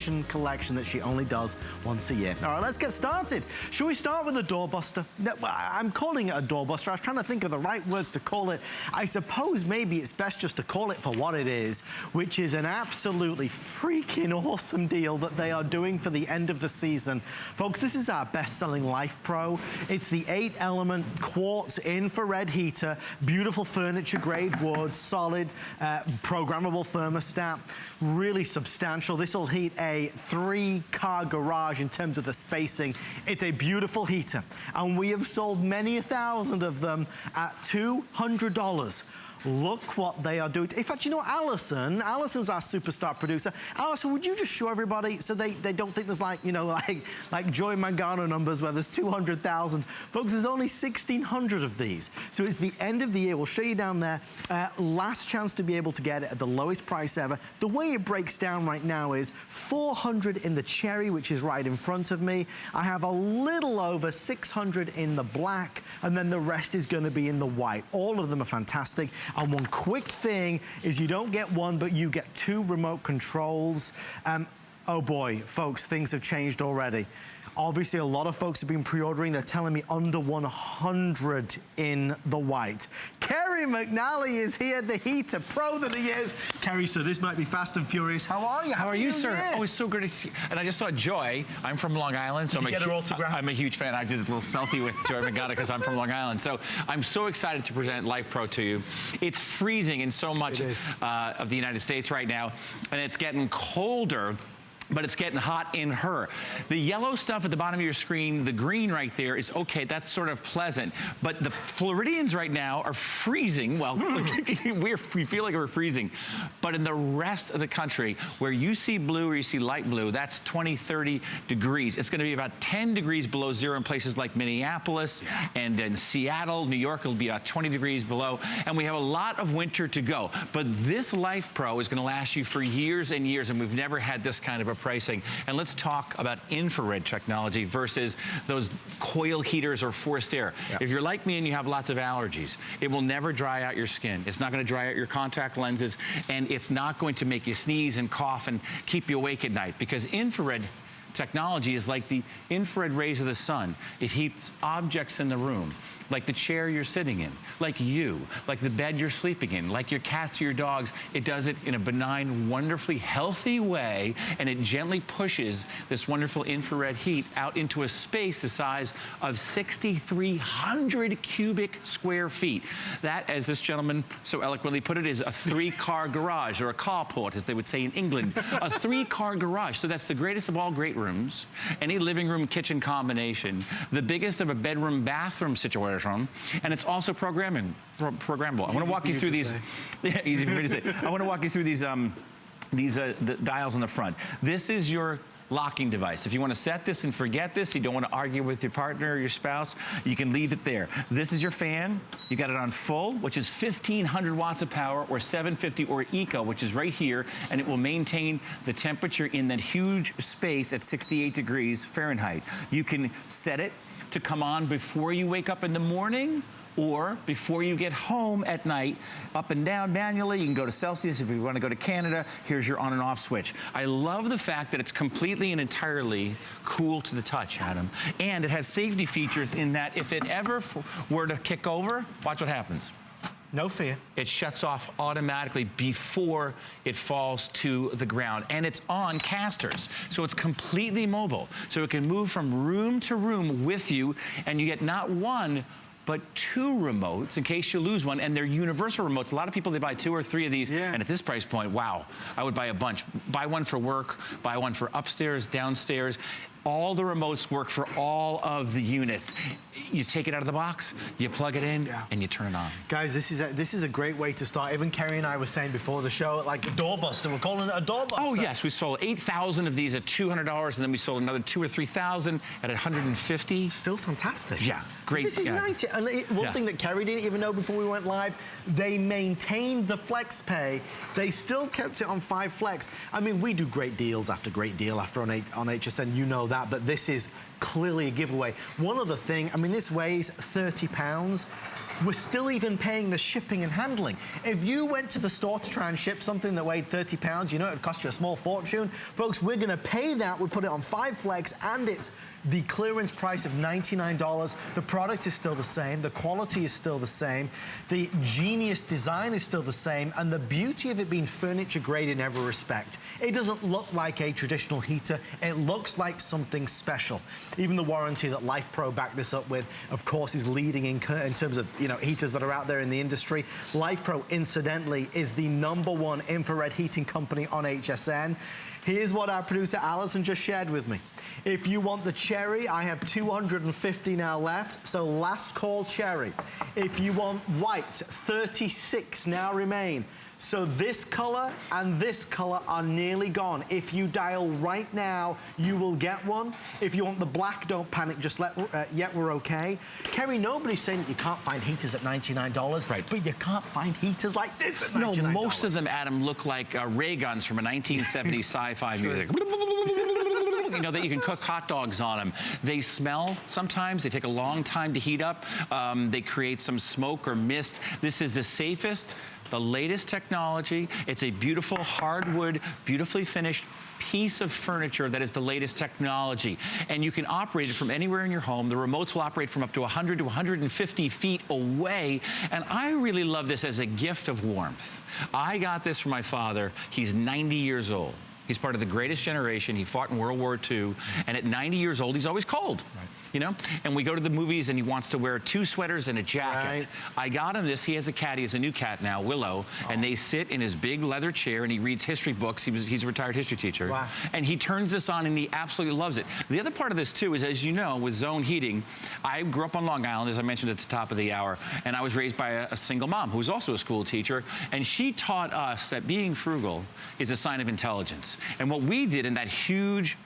collection that she only does once a year. All right, let's get started. Shall we start with a doorbuster? I'm calling it a doorbuster. I was trying to think of the right words to call it. I suppose maybe it's best just to call it for what it is, which is an absolutely freaking awesome deal that they are doing for the end of the season. Folks, this is our best-selling LifePro. It's the 8-element quartz infrared heater, beautiful furniture-grade wood, solid, programmable thermostat, really substantial. This will heat a 3-car garage in terms of the spacing. It's a beautiful heater, and we have sold many 1,000 of them at $200. Look what they are doing. In fact, you know, Allison's our superstar producer. Allison, would you just show everybody so they don't think there's like, you know, like Joy Mangano numbers where there's 200,000. Folks, there's only 1,600 of these. So it's the end of the year. We'll show you down there. Last chance to be able to get it at the lowest price ever. The way it breaks down right now is 400 in the cherry, which is right in front of me. I have a little over 600 in the black, and then the rest is going to be in the white. All of them are fantastic. And one quick thing is you don't get one, but you get 2 remote controls. Oh boy, folks, things have changed already. Obviously, a lot of folks have been pre-ordering. They're telling me under 100 in the white. Kerry McNally is here, the heater pro that he is. Kerry, so this might be fast and furious. How are you? How are you, sir? Oh, it's so good to see you. And I just saw Joy. I'm from Long Island, so I'm a huge fan. I did a little selfie with Joy Mangano because I'm from Long Island. So I'm so excited to present LifePro to you. It's freezing in so much of the United States right now, and it's getting colder, but it's getting hot in her. The yellow stuff at the bottom of your screen, the green right there is okay, that's sort of pleasant. But the Floridians right now are freezing. Well, we feel like we're freezing. But in the rest of the country, where you see blue or you see light blue, that's 20, 30 degrees. It's gonna be about 10 degrees below zero in places like Minneapolis and in Seattle. New York, it'll be about 20 degrees below. And we have a lot of winter to go. But this LifePro is gonna last you for years and years, and we've never had this kind of a pricing. And let's talk about infrared technology versus those coil heaters or forced air. If you're like me and you have lots of allergies, it will never dry out your skin. It's not going to dry out your contact lenses, and it's not going to make you sneeze and cough and keep you awake at night, because infrared technology is like the infrared rays of the sun. It heats objects in the room, like the chair you're sitting in, like you, like the bed you're sleeping in, like your cats or your dogs. It does it in a benign, wonderfully healthy way, and it gently pushes this wonderful infrared heat out into a space the size of 6,300 cubic square feet. That, as this gentleman so eloquently put it, is a 3-car garage, or a carport, as they would say in England. A 3-car garage. So that's the greatest of all great rooms, any living room kitchen combination, the biggest of a bedroom bathroom situation, and it's also programmable. I want to walk you through these. Yeah, easy for me to say. I want to walk you through these the dials on the front. This is your locking device. If you want to set this and forget this, you don't want to argue with your partner or your spouse, you can leave it there. This is your fan. You got it on full, which is 1,500 watts of power, or 750, or eco, which is right here, and it will maintain the temperature in that huge space at 68 degrees Fahrenheit. You can set it to come on before you wake up in the morning, or before you get home at night, up and down manually. You can go to Celsius. If you want to go to Canada, here's your on and off switch. I love the fact that it's completely and entirely cool to the touch, Adam. And it has safety features in that if it ever were to kick over, watch what happens. No fear. It shuts off automatically before it falls to the ground. And it's on casters, so it's completely mobile. So it can move from room to room with you, and you get not one, but 2 remotes in case you lose one, and they're universal remotes. A lot of people, they buy 2 or 3 of these, and at this price point, wow, I would buy a bunch. Buy one for work, buy one for upstairs, downstairs. All the remotes work for all of the units. You take it out of the box, you plug it in, and you turn it on. Guys, this is a great way to start. Even Kerry and I were saying before the show, like a doorbuster. We're calling it a doorbuster. Oh yes, we sold 8,000 of these at $200, and then we sold another 2,000 or 3,000 at $150. Still fantastic. Yeah, great. This is 90. And one thing that Kerry didn't even know before we went live, they maintained the flex pay. They still kept it on 5 flex. I mean, we do great deals after great deal after on HSN. You know that, but this is clearly a giveaway. One other thing, I mean, this weighs 30 pounds. we're still even paying the shipping and handling. If you went to the store to try and ship something that weighed 30 pounds, you know it would cost you a small fortune. Folks, we're gonna pay that. We put it on 5 flex, and it's the clearance price of $99. The product is still the same. The quality is still the same. The genius design is still the same. And the beauty of it being furniture grade in every respect. It doesn't look like a traditional heater. It looks like something special. Even the warranty that LifePro backed this up with, of course, is leading in terms of, you know, heaters that are out there in the industry. LifePro, incidentally, is the #1 infrared heating company on HSN. Here's what our producer Allison just shared with me. If you want the cherry, I have 250 now left, so last call cherry. If you want white, 36 now remain. So this color and this color are nearly gone. If you dial right now, you will get one. If you want the black, don't panic, just yet we're okay. Kerry, nobody's saying that you can't find heaters at $99, right? But you can't find heaters like this at $99. No, most of them, Adam, look like ray guns from a 1970s sci-fi music. You know, that you can cook hot dogs on them. They smell sometimes. They take a long time to heat up. They create some smoke or mist. This is the safest, the latest technology. It's a beautiful hardwood, beautifully finished piece of furniture that is the latest technology. And you can operate it from anywhere in your home. The remotes will operate from up to 100 to 150 feet away. And I really love this as a gift of warmth. I got this from my father. He's 90 years old. He's part of the greatest generation. He fought in World War II. And at 90 years old, he's always cold. Right. You know, and we go to the movies and he wants to wear 2 sweaters and a jacket. Right. I got him this. He has a cat. He has a new cat now, Willow. Oh. And they sit in his big leather chair and he reads history books. He's a retired history teacher. Wow. And he turns this on and he absolutely loves it. The other part of this too is, as you know, with zone heating, I grew up on Long Island, as I mentioned at the top of the hour, and I was raised by a single mom who was also a school teacher. And she taught us that being frugal is a sign of intelligence. And what we did in that huge,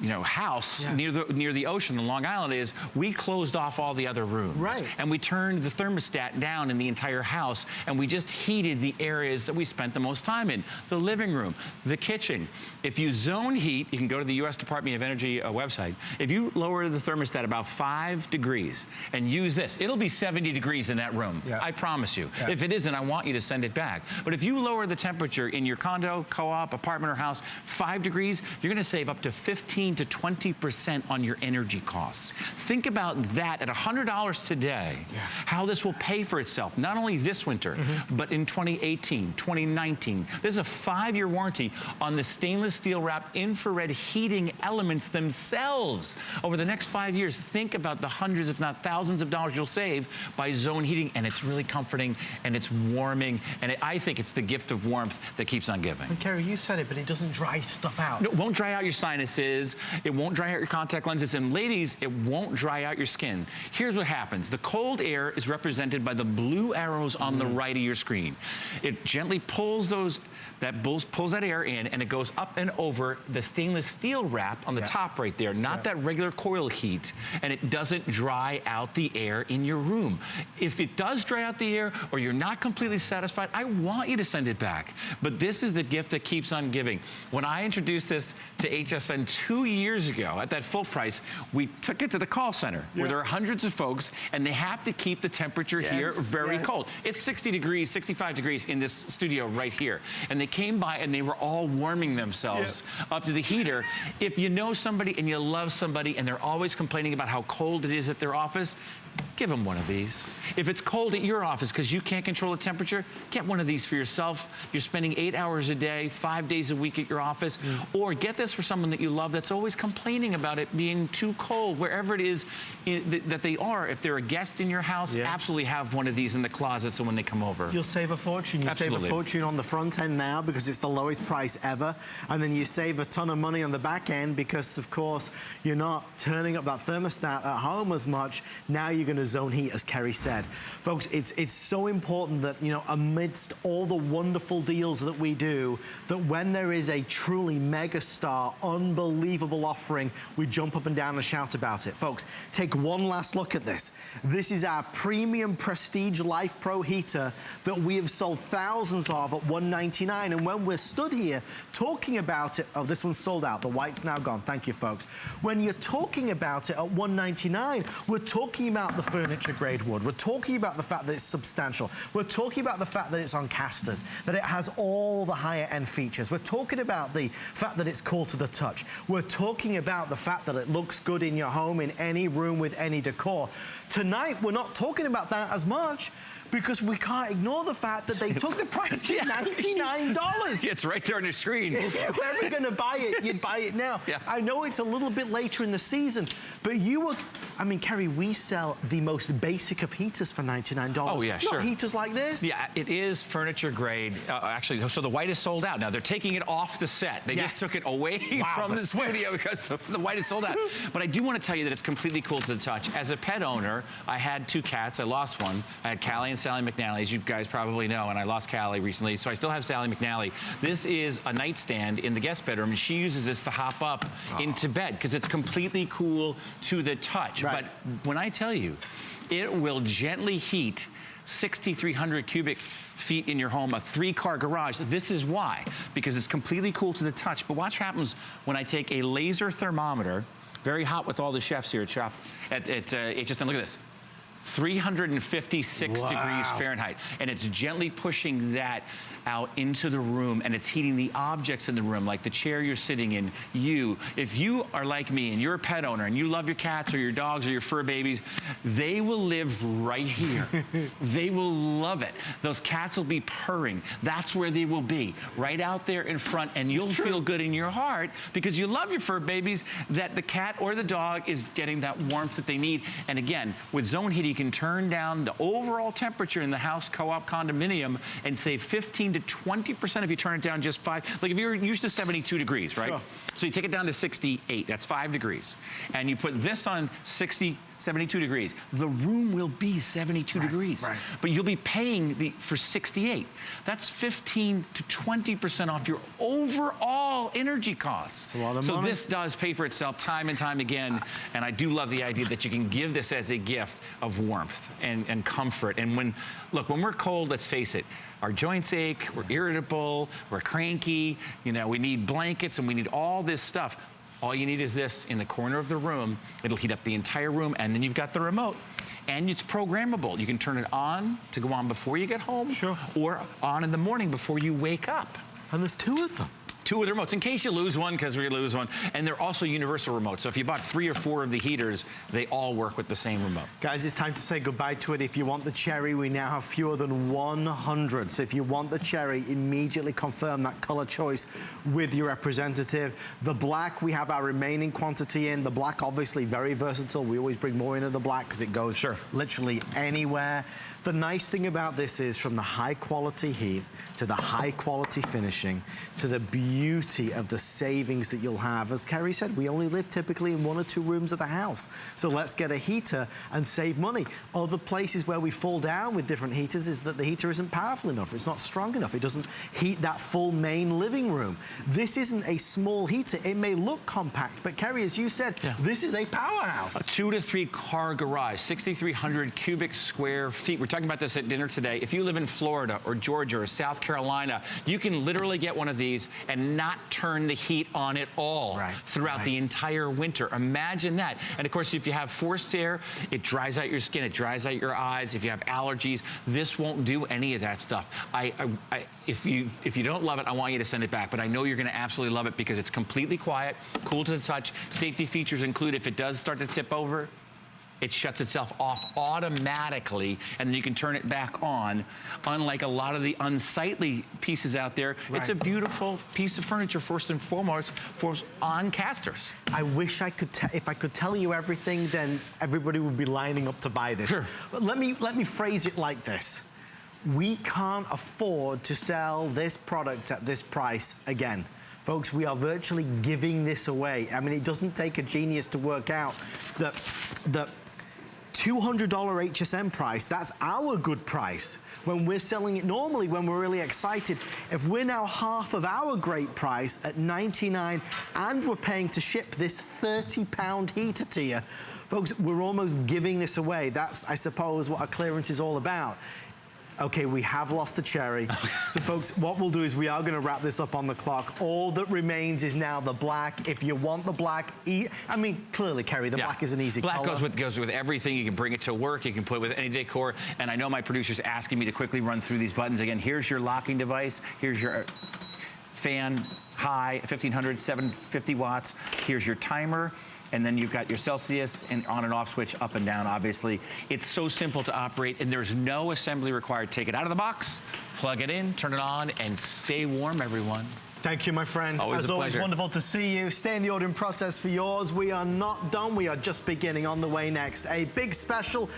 you know, house near the ocean in Long Island is we closed off all the other rooms. Right. And we turned the thermostat down in the entire house, and we just heated the areas that we spent the most time in. The living room, the kitchen. If you zone heat, you can go to the U.S. Department of Energy website. If you lower the thermostat about 5 degrees and use this, it'll be 70 degrees in that room. Yeah. I promise you. Yeah. If it isn't, I want you to send it back. But if you lower the temperature in your condo, co-op, apartment, or house 5 degrees, you're going to save up to 15 to 20% on your energy costs. Think about that at $100 today, how this will pay for itself, not only this winter, but in 2018, 2019. There's a 5-year warranty on the stainless steel wrap infrared heating elements themselves. Over the next 5 years, think about the hundreds, if not thousands of dollars you'll save by zone heating, and it's really comforting, and it's warming, and I think it's the gift of warmth that keeps on giving. And Kerry, you said it, but it doesn't dry stuff out. No, it won't dry out your sinuses. It won't dry out your contact lenses. And ladies, it won't dry out your skin. Here's what happens. The cold air is represented by the blue arrows on the right of your screen. It gently pulls pulls that air in, and it goes up and over the stainless steel wrap on the top right there, not that regular coil heat, and it doesn't dry out the air in your room. If it does dry out the air or you're not completely satisfied, I want you to send it back. But this is the gift that keeps on giving. When I introduced this to HSN 2 years ago at that full price, we took it to the call center where there are hundreds of folks, and they have to keep the temperature here very cold. It's 60 degrees, 65 degrees in this studio right here. And they came by and they were all warming themselves up to the heater. If you know somebody and you love somebody and they're always complaining about how cold it is at their office, give them one of these. If it's cold at your office because you can't control the temperature, get one of these for yourself. You're spending 8 hours a day, 5 days a week at your office, or get this for someone that you love that's always complaining about it being too cold, wherever it is that they are. If they're a guest in your house, absolutely have one of these in the closet so when they come over. You'll save a fortune. You save a fortune on the front end now because it's the lowest price ever, and then you save a ton of money on the back end because, of course, you're not turning up that thermostat at home as much. Now you're going to zone heat, as Kerry said. Folks, it's so important that, you know, amidst all the wonderful deals that we do, that when there is a truly mega star, unbelievable unbelievable offering, we jump up and down and shout about it. Folks, take one last look at this. This is our premium prestige LifePro heater that we have sold thousands of at $199. And when we're stood here talking about it, oh, this one's sold out. The white's now gone. Thank you, folks. When you're talking about it at $199, we're talking about the furniture grade wood. We're talking about the fact that it's substantial. We're talking about the fact that it's on casters, that it has all the higher end features. We're talking about the fact that it's cool to the touch. We're talking about the fact that it looks good in your home, in any room with any decor. Tonight, we're not talking about that as much, because we can't ignore the fact that they took the price to $99. It's right there on your screen. If you were ever gonna buy it, you'd buy it now. Yeah. I know it's a little bit later in the season, but you were, I mean, Kerry, we sell the most basic of heaters for $99. Oh yeah, sure. Not heaters like this. Yeah, it is furniture grade. Actually, so the white is sold out. Now they're taking it off the set. They just took it away from the studio because the white is sold out. But I do want to tell you that it's completely cool to the touch. As a pet owner, I had 2 cats. I lost one. I had Callie and Sally McNally, as you guys probably know, and I lost Callie recently, so I still have Sally McNally. This is a nightstand in the guest bedroom, and she uses this to hop up into bed because it's completely cool to the touch. Right. But when I tell you, it will gently heat 6,300 cubic feet in your home, a 3-car garage. This is why, because it's completely cool to the touch. But watch what happens when I take a laser thermometer, very hot with all the chefs here at HSN, look at this. 356 degrees Fahrenheit, and it's gently pushing that out into the room, and it's heating the objects in the room, like the chair you're sitting in. If you are like me and you're a pet owner and you love your cats or your dogs or your fur babies, they will live right here. They will love it. Those cats will be purring. That's where they will be, right out there in front, and you'll feel good in your heart because you love your fur babies that the cat or the dog is getting that warmth that they need. And again, with zone heat, you can turn down the overall temperature in the house co-op condominium and save 15 to 20% if you turn it down just 5. Like if you're used to 72 degrees, right? Sure. So you take it down to 68, that's 5 degrees. And you put this on 72 degrees. The room will be 72 degrees. Right. But you'll be paying for 68. That's 15 to 20% off your overall energy costs. That's a lot of money. So this does pay for itself time and time again. And I do love the idea that you can give this as a gift of warmth and comfort. And when we're cold, let's face it, our joints ache, we're irritable, we're cranky, we need blankets and we need all this stuff. All you need is this in the corner of the room. It'll heat up the entire room, and then you've got the remote. And it's programmable. You can turn it on to go on before you get home, or on in the morning before you wake up. And there's 2 of them. 2 of the remotes, in case you lose one, because we lose one. And they're also universal remotes. So if you bought 3 or 4 of the heaters, they all work with the same remote. Guys, it's time to say goodbye to it. If you want the cherry, we now have fewer than 100. So if you want the cherry, immediately confirm that color choice with your representative. The black, we have our remaining quantity in. The black, obviously, very versatile. We always bring more into the black because it goes literally anywhere. The nice thing about this is, from the high quality heat to the high quality finishing to the beauty of the savings that you'll have. As Kerry said, we only live typically in 1 or 2 rooms of the house. So let's get a heater and save money. Other places where we fall down with different heaters is that the heater isn't powerful enough. It's not strong enough. It doesn't heat that full main living room. This isn't a small heater. It may look compact, but Kerry, as you said, this is a powerhouse. A 2 to 3 car garage, 6,300 cubic square feet. We're talking about this at dinner today. If you live in Florida or Georgia or South Carolina, you can literally get one of these and not turn the heat on at all throughout the entire winter. Imagine that. And of course, if you have forced air, it dries out your skin, it dries out your eyes. If you have allergies, this won't do any of that stuff. If you don't love it, I want you to send it back. But I know you're going to absolutely love it because it's completely quiet, cool to the touch. Safety features include, if it does start to tip over, it shuts itself off automatically, and then you can turn it back on. Unlike a lot of the unsightly pieces out there, it's a beautiful piece of furniture, first and foremost, on casters. I wish I could, if I could tell you everything, then everybody would be lining up to buy this. But let me phrase it like this. We can't afford to sell this product at this price again. Folks, we are virtually giving this away. I mean, it doesn't take a genius to work out that $200 HSN price, that's our good price. When we're selling it normally, when we're really excited, if we're now half of our great price at $99 and we're paying to ship this 30-pound heater to you, folks, we're almost giving this away. That's, I suppose, what our clearance is all about. Okay, we have lost the cherry. So folks, what we'll do is we are gonna wrap this up on the clock. All that remains is now the black. If you want the black, I mean, clearly, Kerry, the black is an easy color. Black goes with everything. You can bring it to work. You can put it with any decor. And I know my producer's asking me to quickly run through these buttons again. Here's your locking device. Here's your fan, high, 1500, 750 watts. Here's your timer. And then you've got your Celsius and on and off switch up and down, obviously. It's so simple to operate and there's no assembly required. Take it out of the box, plug it in, turn it on, and stay warm, everyone. Thank you, my friend. Always As a always, pleasure. wonderful to see you. Stay in the ordering process for yours. We are not done. We are just beginning. On the way next, a big special